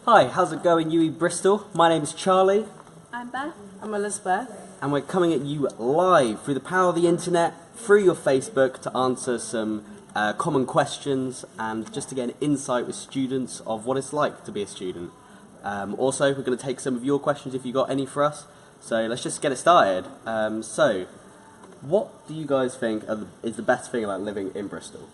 Hi, how's it going, UWE Bristol? My name's Charlie. I'm Beth. I'm Elizabeth. And we're coming at you live through the power of the internet, through your Facebook, to answer some common questions and just to get an insight with students of what it's like to be a student. Also, we're going to take some of your questions if you've got any for us. So let's just get it started. So, what do you guys think is the best thing about living in Bristol?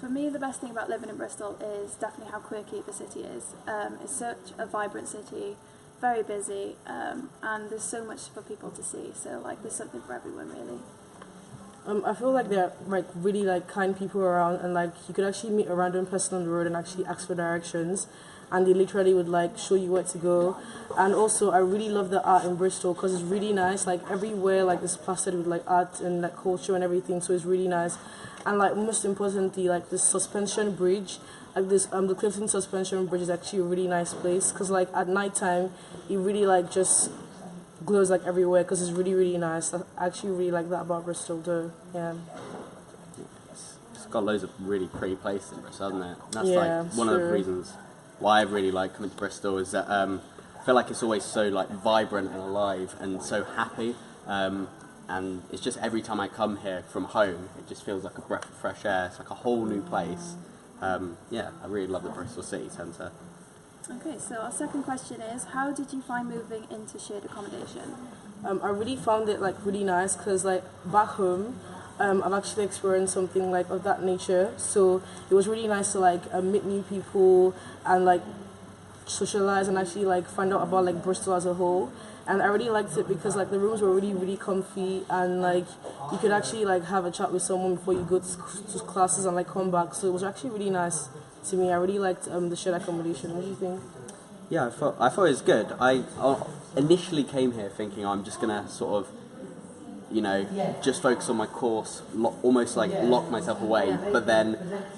For me, the best thing about living in Bristol is definitely how quirky the city is. It's such a vibrant city, very busy, and there's so much for people to see. So, there's something for everyone, really. I feel like there are really kind people around, and you could actually meet a random person on the road and actually ask for directions, and they literally would show you where to go. And also, I really love the art in Bristol because it's really nice. Everywhere is plastered with art and culture and everything, so it's really nice. And most importantly, this suspension bridge, the Clifton Suspension Bridge is actually a really nice place because at night time, it really just glows everywhere because it's really, really nice. I actually really like that about Bristol though. Yeah. It's got loads of really pretty places in Bristol, hasn't it? That's one sure. of the reasons why I really like coming to Bristol is that I feel like it's always so vibrant and alive and so happy. And it's just every time I come here from home, it just feels like a breath of fresh air. It's like a whole new place. Yeah, I really love the Bristol city centre. Okay, so our second question is, how did you find moving into shared accommodation? I really found it really nice because back home, I've actually experienced something of that nature. So it was really nice to meet new people and socialize and actually find out about Bristol as a whole. And I really liked it because the rooms were really, really comfy and you could actually have a chat with someone before you go to classes and come back. So it was actually really nice to me. I really liked the shared accommodation. What do you think? Yeah, I thought it was good. I initially came here thinking I'm just gonna sort of, just focus on my course, almost lock myself away. But then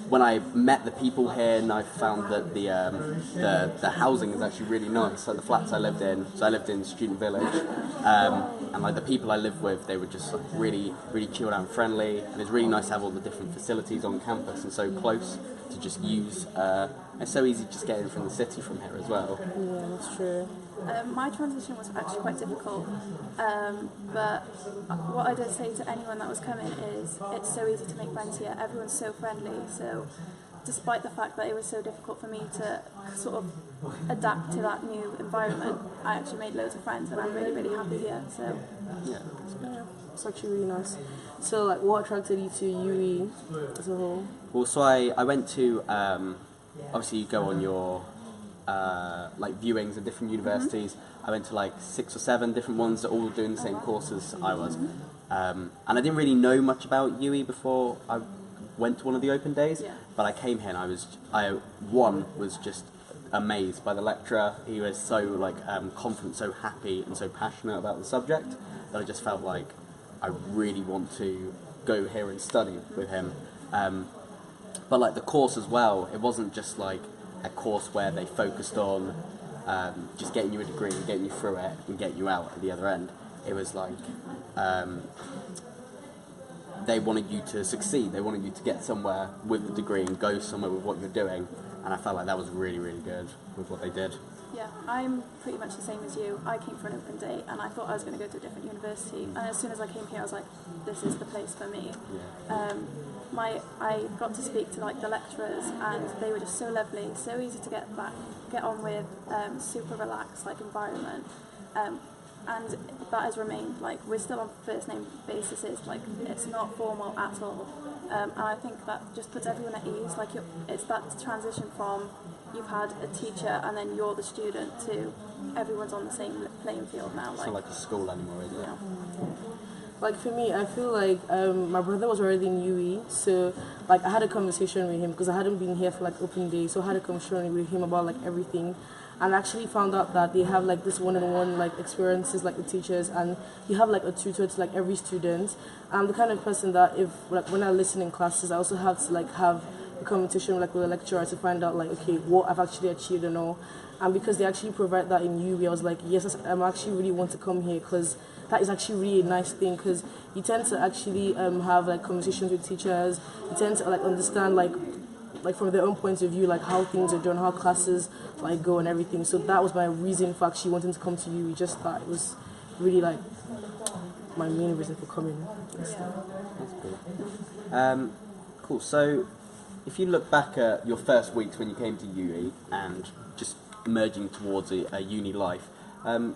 when I met the people here and I found that the housing is actually really nice, the flats I lived in, so I lived in Student Village, and the people I lived with, they were just really, really chilled out and friendly, and it's really nice to have all the different facilities on campus and so close to just use. It's so easy to just get in from the city from here as well. Yeah, that's true. My transition was actually quite difficult, but what I'd say to anyone that was coming is it's so easy to make friends here. Everyone's so friendly, so despite the fact that it was so difficult for me to sort of adapt to that new environment, I actually made loads of friends and I'm really, really happy here. So Yeah. It's actually really nice. So what attracted you to UWE as a whole? Well, so I went to, obviously you go on your viewings of different universities. I went to 6 or 7 different ones that all doing the same courses I was. And I didn't really know much about UWE before I went to one of the open days, but I came here and I was just amazed by the lecturer. He was so confident, so happy and so passionate about the subject that I just felt like I really want to go here and study with him. But the course as well, it wasn't just a course where they focused on just getting you a degree and getting you through it and getting you out at the other end. It was they wanted you to succeed. They wanted you to get somewhere with the degree and go somewhere with what you're doing. And I felt like that was really, really good with what they did. yeah, I'm pretty much the same as you. I came for an open day and I thought I was going to go to a different university, and as soon as I came here I was like, this is the place for me. Yeah. I got to speak to the lecturers and they were just so lovely, so easy to get on with, super relaxed environment, and that has remained. We're still on first name basis. It's not formal at all, and I think that just puts everyone at ease. It's that transition from you've had a teacher and then you're the student to everyone's on the same playing field now. It's not like a school anymore, is it? Yeah. For me, I feel my brother was already in UWE, so I had a conversation with him because I hadn't been here for open day, so I had a conversation with him about everything, and actually found out that they have this one-on-one experiences the teachers, and you have a tutor to every student. I'm the kind of person that if when I listen in classes, I also have to have a conversation with the lecturer to find out okay, what I've actually achieved and all. And because they actually provide that in UWE, I was yes, I actually really want to come here because that is actually really a nice thing, because you tend to actually have conversations with teachers. You tend to understand like from their own point of view, like how things are done, how classes like go and everything. So that was my reason for actually wanting to come to UWE. Just that it was really like my main reason for coming. That's cool. Cool. So, if you look back at your first weeks when you came to UWE and just merging towards a uni life,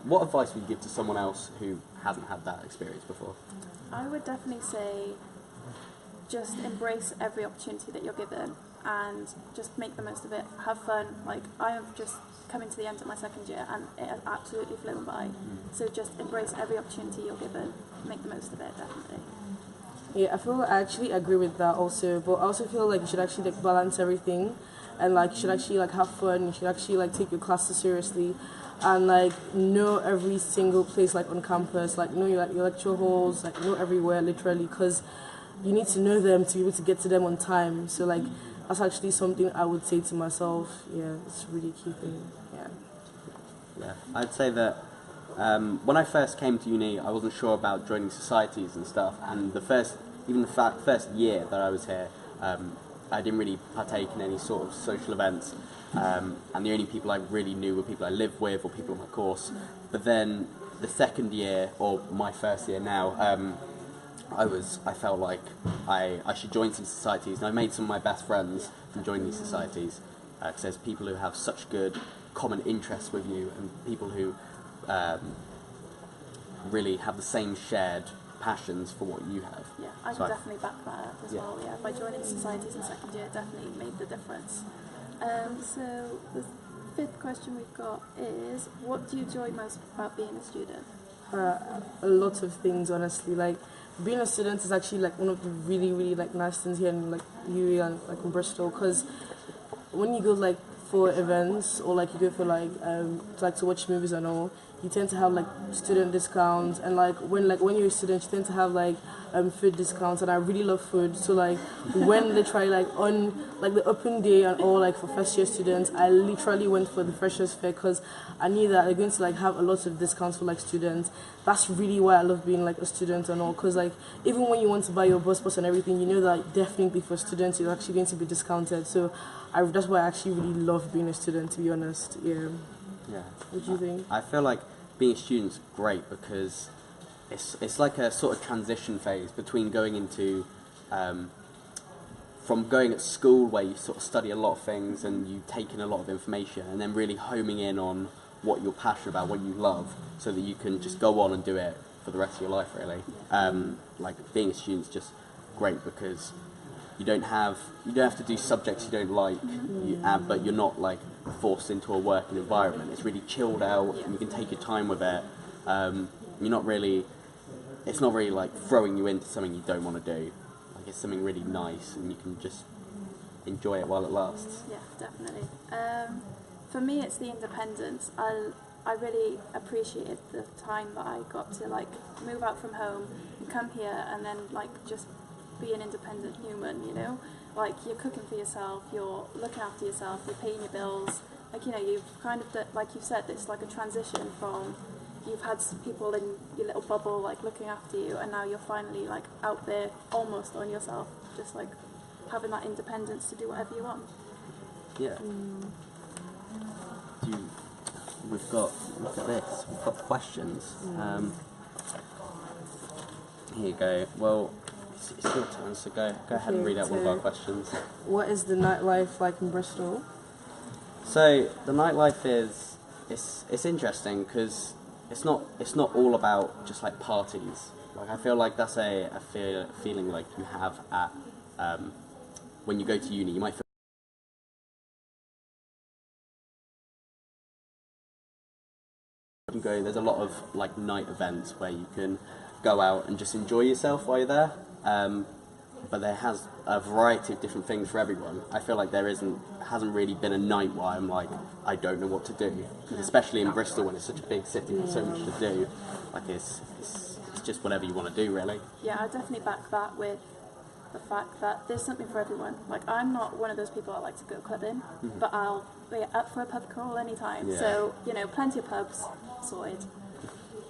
what advice would you give to someone else who hasn't had that experience before? I would definitely say just embrace every opportunity that you're given and just make the most of it. Have fun. Like, I have just coming to the end of my second year and it has absolutely flown by. So just embrace every opportunity you're given. Make the most of it, definitely. Yeah, I feel I actually agree with that also, but I also feel like you should actually like balance everything, and like you should actually like have fun. You should actually like take your classes seriously, and like know every single place like on campus, like know your lecture halls, like know everywhere literally, because you need to know them to be able to get to them on time. So like that's actually something I would say to myself. Yeah, it's a really key thing. Yeah, I'd say that when I first came to uni, I wasn't sure about joining societies and stuff, and the first year that I was here, I didn't really partake in any sort of social events, and the only people I really knew were people I lived with or people on my course. But then the second year, or my first year now, I felt like I should join some societies, and I made some of my best friends from joining these societies, because there's people who have such good common interests with you, and people who really have the same shared passions for what you have. Yeah, I can definitely back that up as well. Yeah, by joining societies in second year, it definitely made the difference. So the fifth question we've got is, what do you enjoy most about being a student? A lot of things, honestly. Like being a student is actually like one of the really, really like nice things here in like UWE and like in Bristol, because when you go like for events or like you go for like to watch movies and all, you tend to have like student discounts, and like when you're a student you tend to have like food discounts, and I really love food. So like when they try like on like the open day and all, like for first year students, I literally went for the freshers fair because I knew that they're going to like have a lot of discounts for like students. That's really why I love being like a student and all, because like even when you want to buy your bus pass and everything, you know that definitely for students it's actually going to be discounted. So that's why I actually really love being a student, to be honest. Yeah. What do you think? I feel like being a student's great because it's like a sort of transition phase between going into from going at school where you sort of study a lot of things and you take in a lot of information, and then really homing in on what you're passionate about, what you love, so that you can just go on and do it for the rest of your life, really. Like being a student's just great because you don't have to do subjects you don't like, but you're not like forced into a working environment. It's really chilled out, and you can take your time with it. It's not really like throwing you into something you don't want to do. Like it's something really nice, and you can just enjoy it while it lasts. Yeah, definitely. For me, it's the independence. I really appreciated the time that I got to like move out from home and come here, and then like just be an independent human, you know? Like, you're cooking for yourself, you're looking after yourself, you're paying your bills. Like, you know, you've kind of, like you've said, it's like a transition from you've had people in your little bubble, like, looking after you, and now you're finally, like, out there almost on yourself, just, like, having that independence to do whatever you want. Yeah. Look at this, we've got questions. Here you go. Well, it's your turn, so go ahead and read out one of our questions. What is the nightlife like in Bristol? So the nightlife is it's interesting because it's not all about just like parties. Like I feel like that's a feeling like you have at when you go to uni. You might feel there's a lot of like night events where you can go out and just enjoy yourself while you're there. But there has a variety of different things for everyone. I feel like hasn't really been a night where I'm like, I don't know what to do. Especially in Bristol when it's such a big city with so much to do. Like it's just whatever you want to do, really. Yeah, I definitely back that with the fact that there's something for everyone. Like, I'm not one of those people that like to go clubbing, but I'll be up for a pub crawl anytime. Yeah. So, you know, plenty of pubs, sorted.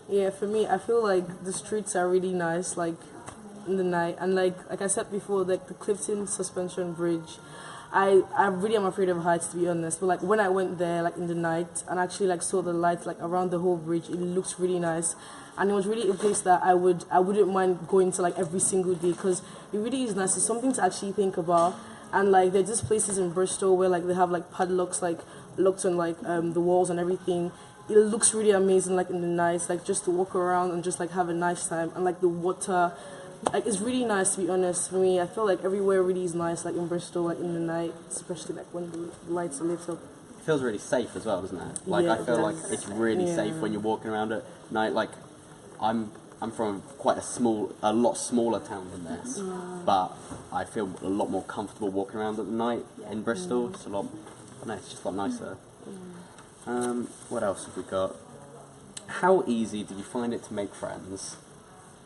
Yeah, for me, I feel like the streets are really nice, like, in the night. And, like I said before, like, the Clifton Suspension Bridge, I really am afraid of heights, to be honest. But like when I went there like in the night and actually like saw the lights like around the whole bridge, it looks really nice. And it was really a place that I wouldn't mind going to like every single day, because it really is nice. It's something to actually think about. And like there's just places in Bristol where like they have like padlocks like locked on like the walls and everything. It looks really amazing like in the night, like just to walk around and just like have a nice time. And like the water, like it's really nice, to be honest. For me, I feel like everywhere really is nice like in Bristol, like in the night, especially like when the lights are lit up. It feels really safe as well, doesn't it? Like Yeah, I feel it like does. it's really safe when you're walking around at night. Like I'm from quite a lot smaller town than this, but I feel a lot more comfortable walking around at night in Bristol. It's a lot, no, it's just a lot nicer. What else have we got? How easy did you find it to make friends?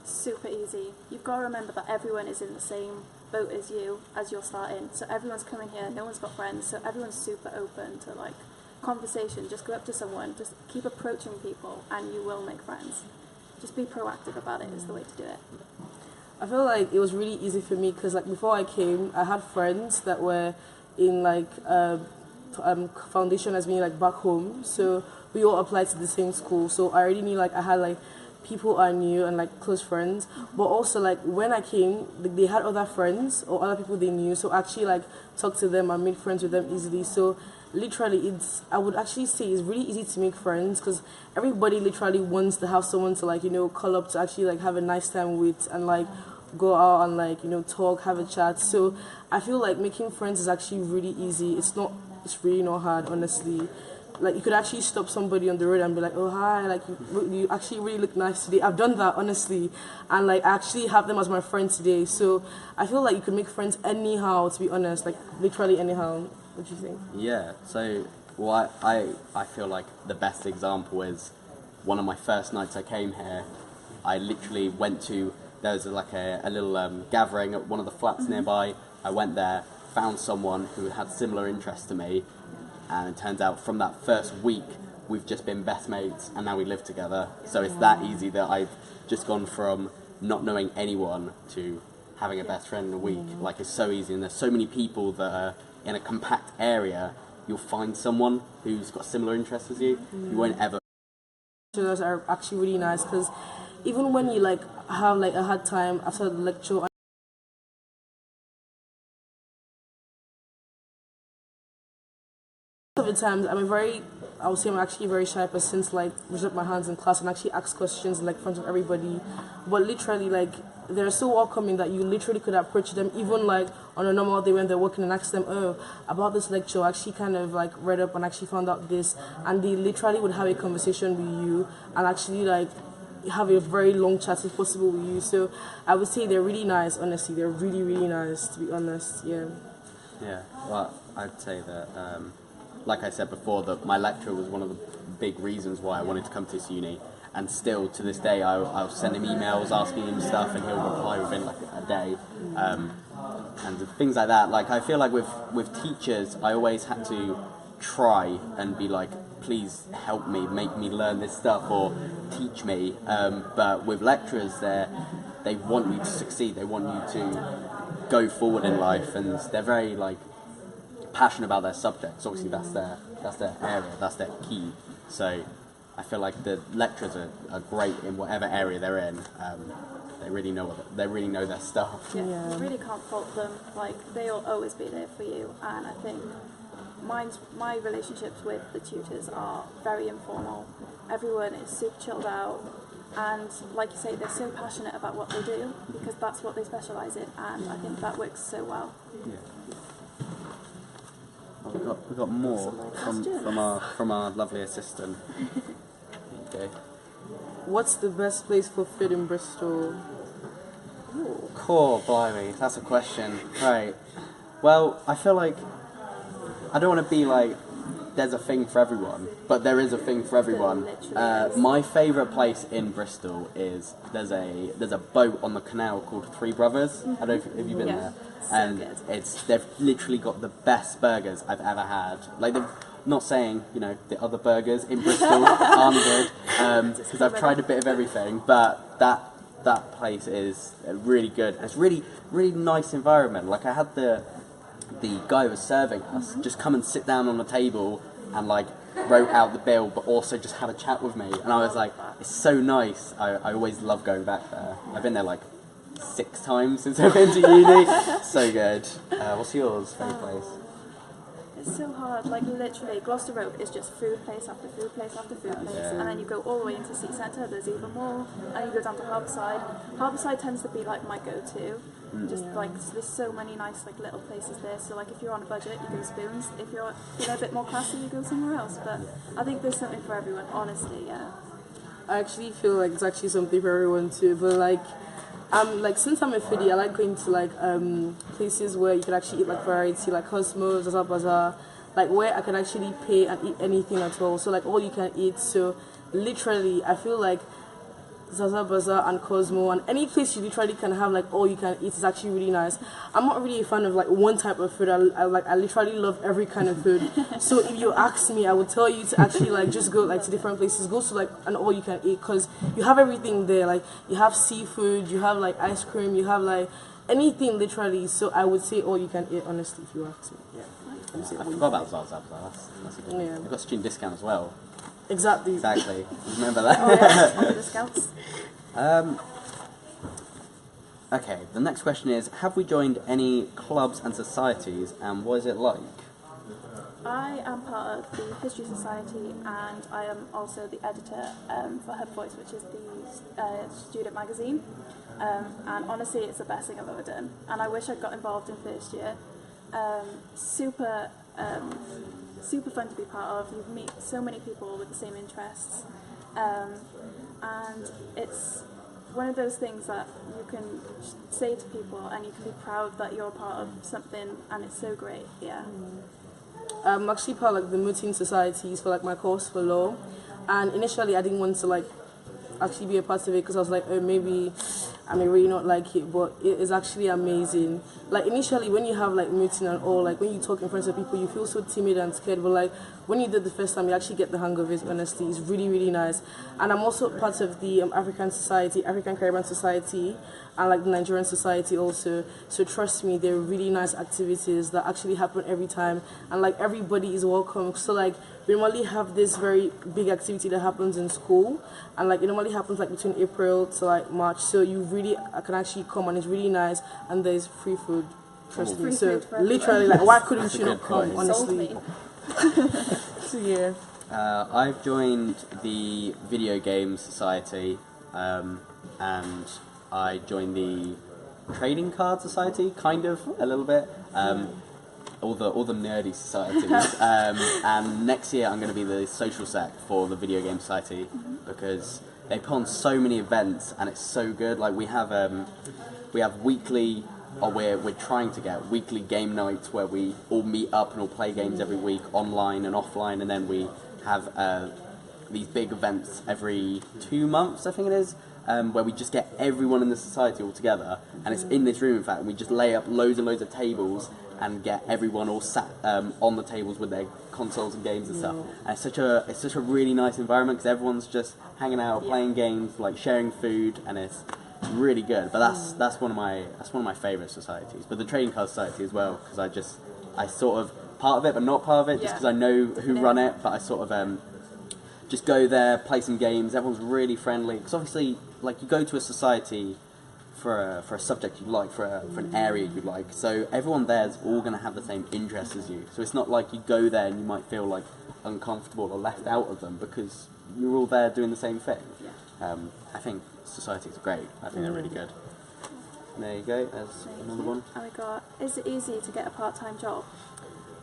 Super easy. You've got to remember that everyone is in the same boat as you as you're starting. So everyone's coming here, no one's got friends, so everyone's super open to like conversation. Just go up to someone, just keep approaching people and you will make friends. Just be proactive about it is the way to do it. I feel like it was really easy for me because like before I came, I had friends that were in like foundation as me like back home, so we all applied to the same school. So I already knew like I had like people I knew and like close friends, but also like when I came, like, they had other friends or other people they knew, so actually like talked to them and made friends with them easily. So literally I would actually say it's really easy to make friends because everybody literally wants to have someone to like, you know, call up to actually like have a nice time with and like go out and like, you know, talk, have a chat. So I feel like making friends is actually really easy. It's really not hard, honestly. Like you could actually stop somebody on the road and be like, oh hi, like you actually really look nice today. I've done that, honestly, and like I actually have them as my friend today. So I feel like you can make friends anyhow, to be honest, like literally anyhow. What do you think? Yeah, so well, I feel like the best example is one of my first nights I came here. I literally went to, there was like a little gathering at one of the flats nearby. I went there, found someone who had similar interests to me, and it turns out from that first week we've just been best mates and now we live together. So it's that easy that I've just gone from not knowing anyone to having a best friend in a week. Like it's so easy, and there's so many people that are in a compact area. You'll find someone who's got similar interests as you. You won't ever. Lectures are actually really nice because even when you like have like a hard time after the lecture, of the times I would say I'm actually a very shy person to like raise up my hands in class and actually ask questions like in front of everybody. But literally like they're so welcoming that you literally could approach them even like on a normal day when they're working and ask them, oh, about this lecture, I actually kind of like read up and actually found out this, and they literally would have a conversation with you and actually like have a very long chat if possible with you. So I would say they're really nice, honestly. They're really, really nice, to be honest. Yeah. Yeah, well, I'd say that, like I said before, that my lecturer was one of the big reasons why I wanted to come to this uni. And still, to this day, I'll send him emails asking him stuff, and he'll reply within like a day. And things like that. Like I feel like with teachers, I always had to try and be like, please help me, make me learn this stuff, or teach me. But with lecturers, they want you to succeed. They want you to go forward in life, and they're very like passionate about their subjects. Obviously, that's their area, that's their key. So I feel like the lecturers are great in whatever area they're in. They really know their stuff. Yeah, you really can't fault them. Like they'll always be there for you, and I think my relationships with the tutors are very informal. Everyone is super chilled out, and like you say, they're so passionate about what they do because that's what they specialise in, and I think that works so well. Yeah. Well, we've got more from our lovely assistant. Okay. What's the best place for food in Bristol? Cool, blimey, that's a question. Right. Well, I feel like I don't want to be like there's a thing for everyone, but there is a thing for everyone. My favourite place in Bristol is there's a boat on the canal called Three Brothers. I don't know if you've been there. And they've literally got the best burgers I've ever had. Like they're not saying, you know, the other burgers in Bristol aren't good, because I've tried a bit of everything, but that place is really good. It's really nice environment. Like I had the the guy who was serving us just come and sit down on the table and like wrote out the bill, but also just have a chat with me. And I was like, it's so nice. I always love going back there. I've been there like 6 times since I've been to uni. So good. What's yours, favourite place? It's so hard, like literally, Gloucester Road is just food place after food place after food place, Yeah. and then you go all the way into City Centre, there's even more, and you go down to Harbourside. Harbourside tends to be like my go-to, just like there's so many nice like little places there, so like if you're on a budget, you go Spoons, if you're feeling a bit more classy, you go somewhere else, but I think there's something for everyone, honestly, yeah. I actually feel like it's actually something for everyone too, but like since I'm a foodie, I like going to like places where you can actually eat like variety, like Cosmos, Zaza Bazaar, like where I can actually pay and eat anything at all. So like all you can eat. So literally, I feel like Zaza Bazaar and Cosmo and any place you literally can have like all you can eat is actually really nice. I'm not really a fan of like one type of food. I literally love every kind of food. So if you ask me, I would tell you to actually like just go like to different places, go to like an all you can eat, because you have everything there. Like you have seafood, you have like ice cream, you have like anything literally. So I would say all you can eat, honestly, if you ask me. Yeah. I forgot about Zaza Bazaar. That's a good one. Yeah. They've got student discount as well. Exactly. Remember that? Oh yeah, all the discounts. Okay, the next question is, have we joined any clubs and societies, and what is it like? I am part of the History Society, and I am also the editor for Hub Voice, which is the student magazine. And honestly, it's the best thing I've ever done. And I wish I'd got involved in first year. Super fun to be part of. You meet so many people with the same interests, and it's one of those things that you can say to people and you can be proud that you're a part of something, and it's so great. Yeah. I'm actually part of like the Mooting Societies for like my course for law, and initially I didn't want to like actually be a part of it because I was like, oh, maybe I may really not like it, but it is actually amazing. Like initially when you have like meeting and all, like when you talk in front of people, you feel so timid and scared, but like when you did the first time, you actually get the hang of it. Honestly, it's really, really nice. And I'm also part of the African Society, African Caribbean Society, and like the Nigerian Society also. So trust me, they're really nice activities that actually happen every time, and like everybody is welcome. So like we normally have this very big activity that happens in school, and like it normally happens like between April to like March. So you really can actually come, and it's really nice, and there's free food. Trust me. Free So food for everyone. literally, like why couldn't That's a you not good come? point. Honestly. Sold me. So yeah. I've joined the Video Game Society, and I joined the Trading Card Society, kind of, a little bit. All the nerdy societies. And next year I'm going to be the social sec for the Video Game Society, because they put on so many events and it's so good. Like we have weekly, or we're trying to get weekly game nights where we all meet up and all play games every week, online and offline, and then we have these big events every 2 months, I think it is, where we just get everyone in the society all together, and it's in this room in fact, and we just lay up loads and loads of tables and get everyone all sat on the tables with their consoles and games and stuff. And it's such a really nice environment because everyone's just hanging out, playing games, like sharing food, and it's really good. But that's one of my favourite societies. But the Trading Card Society as well, because I sort of part of it but not part of it, just because I know who run it. But I sort of just go there, play some games. Everyone's really friendly because obviously, like, you go to a society for a subject you like, for an area you like. So everyone there is all going to have the same interests as you. So it's not like you go there and you might feel like uncomfortable or left out of them because you're all there doing the same thing. I think societies are great. I think they're really good. There you go. There's another one. And we got, is it easy to get a part-time job?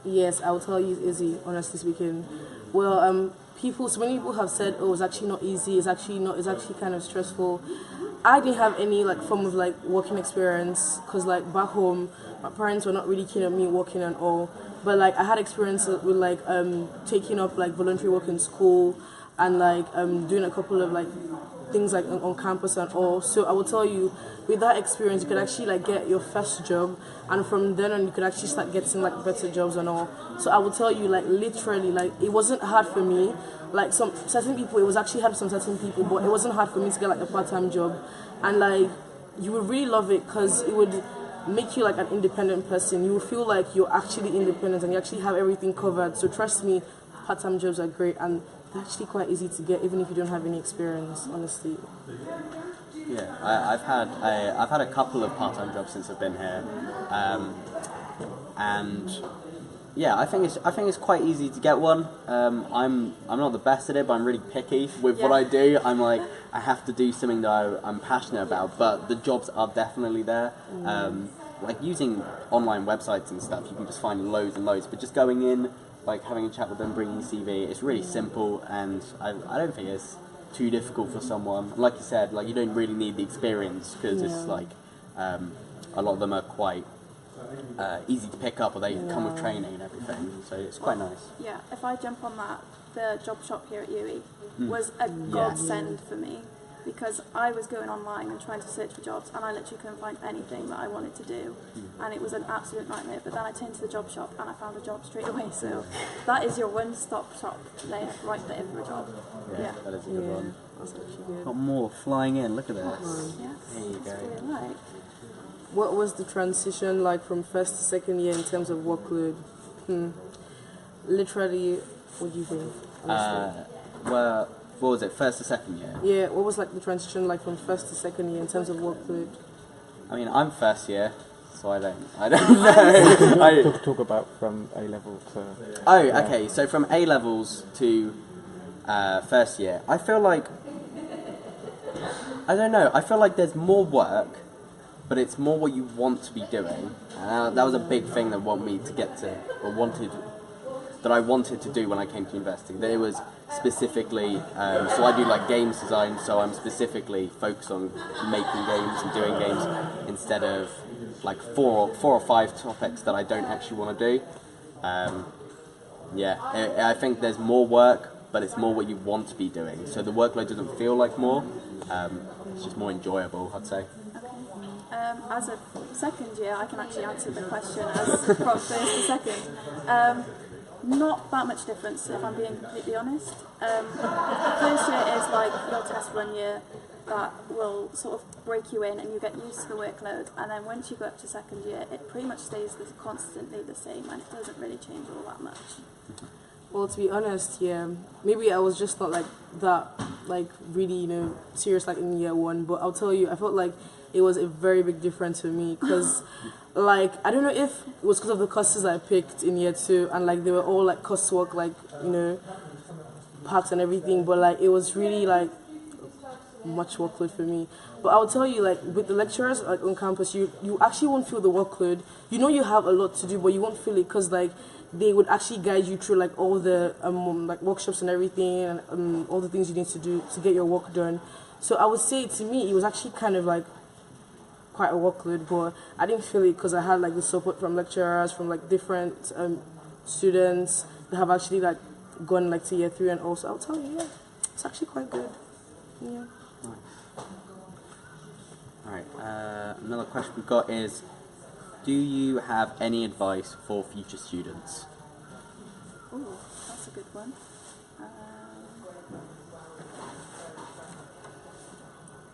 Yes, I will tell you it's easy, honestly speaking. Well, so many people have said, oh, it's actually not easy, it's actually kind of stressful. I didn't have any like form of like working experience because like back home, my parents were not really keen on me working and all. But like I had experience with like taking up like voluntary work in school and like doing a couple of like things like on campus and all. So I will tell you, with that experience, you could actually like get your first job, and from then on you could actually start getting like better jobs and all. So I will tell you, like literally, like it wasn't hard for me. Like some certain people, it was actually hard for some certain people, but it wasn't hard for me to get like a part-time job, and like you would really love it because it would make you like an independent person. You will feel like you're actually independent and you actually have everything covered. So trust me, part-time jobs are great and they're actually quite easy to get, even if you don't have any experience, honestly. Yeah, I've had a couple of part-time jobs since I've been here, and yeah, I think it's quite easy to get one. I'm not the best at it, but I'm really picky with what I do. I'm like, I have to do something that I'm passionate about, but the jobs are definitely there. Like using online websites and stuff, you can just find loads and loads. But just going in, like having a chat with them, bringing your CV, it's really simple, and I don't think it's too difficult for someone. And like you said, like you don't really need the experience because it's like a lot of them are quite easy to pick up, or they come with training and everything. So it's quite nice. Yeah, if I jump on that, the job shop here at UWE was a godsend for me, because I was going online and trying to search for jobs and I literally couldn't find anything that I wanted to do, and it was an absolute nightmare. But then I turned to the job shop and I found a job straight away. So that is your one-stop shop there, right there for a job. Yeah, that is a good one. That's actually good. Got more flying in. Look at this. Yes, There you that's go. what I like. What was the transition like from first to second year in terms of workload? Literally, what do you think? Well, what was it? First to second year? Yeah, what was like the transition like from first to second year in terms of workload? I mean, I'm first year, so I don't know. Talk about from A level to. Oh, okay. So from A levels to first year, I feel like, I don't know. I feel like there's more work, but it's more what you want to be doing. That was a big thing that I wanted to do when I came to university. That it was specifically, so I do like games design, so I'm specifically focused on making games and doing games instead of like four or five topics that I don't actually want to do. I think there's more work, but it's more what you want to be doing. So the workload doesn't feel like more. It's just more enjoyable, I'd say. As a second year, I can actually answer the question as from first to second. Not that much difference, if I'm being completely honest. First year is like your test run year that will sort of break you in and you get used to the workload, and then once you go up to second year, it pretty much stays constantly the same and it doesn't really change all that much. Well, to be honest, yeah, maybe I was just not like that, like really, serious like in year one. But I'll tell you, I felt like it was a very big difference for me because, like, I don't know if it was because of the courses I picked in year two, and like they were all like coursework, like parts and everything. But like it was really like much workload for me. But I'll tell you, like with the lecturers like on campus, you actually won't feel the workload. You know you have a lot to do, but you won't feel it because like they would actually guide you through like all the like workshops and everything, and all the things you need to do to get your work done. So I would say to me it was actually kind of like quite a workload, but I didn't feel it because I had like the support from lecturers, from like different students that have actually like gone like to year three, and also I'll tell you, yeah, it's actually quite good. Yeah. Alright, another question we've got is, do you have any advice for future students? Ooh, that's a good one.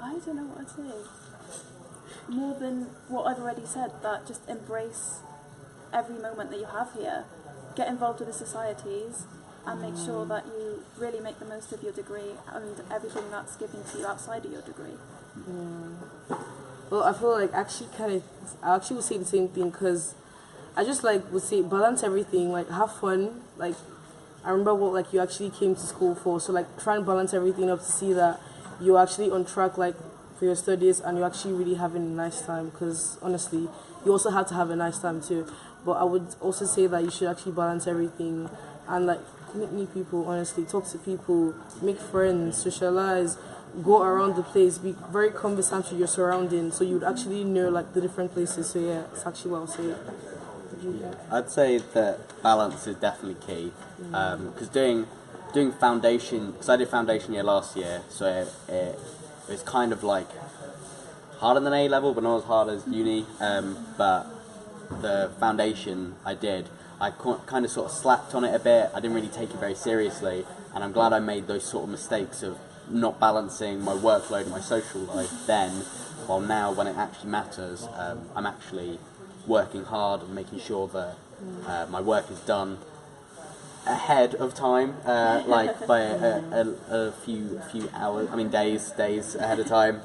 I don't know what I'd say. More than what I've already said, that just embrace every moment that you have here. Get involved with the societies and make sure that you really make the most of your degree and everything that's given to you outside of your degree. Well, I feel like I actually would say the same thing because I just like would say balance everything, like have fun. Like I remember what like you actually came to school for, so like try and balance everything up to see that you're actually on track like for your studies and you're actually really having a nice time, because honestly you also have to have a nice time too. But I would also say that you should actually balance everything and like meet new people, honestly, talk to people, make friends, socialize, go around the place, be very conversant with your surroundings so you'd actually know like the different places. So yeah, it's actually what I'll say. I'd say that balance is definitely key, because doing foundation, because I did foundation year last year, so it was kind of like harder than A level, but not as hard as uni. But the foundation I did, I kind of sort of slacked on it a bit. I didn't really take it very seriously, and I'm glad I made those sort of mistakes of not balancing my workload and my social life then, while now when it actually matters, I'm actually working hard and making sure that my work is done ahead of time, like by a few hours, I mean days ahead of time.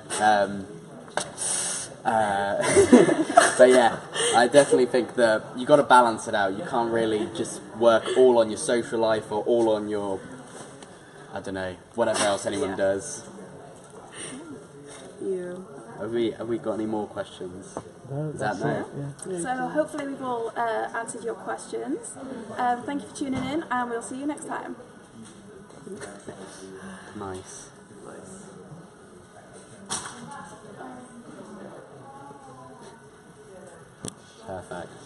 But yeah, I definitely think that you got to balance it out. You can't really just work all on your social life or all on your, I don't know, whatever else anyone does. Yeah. Have we got any more questions? Is that no? Yeah. So hopefully we've all answered your questions. Thank you for tuning in, and we'll see you next time. Nice. Perfect.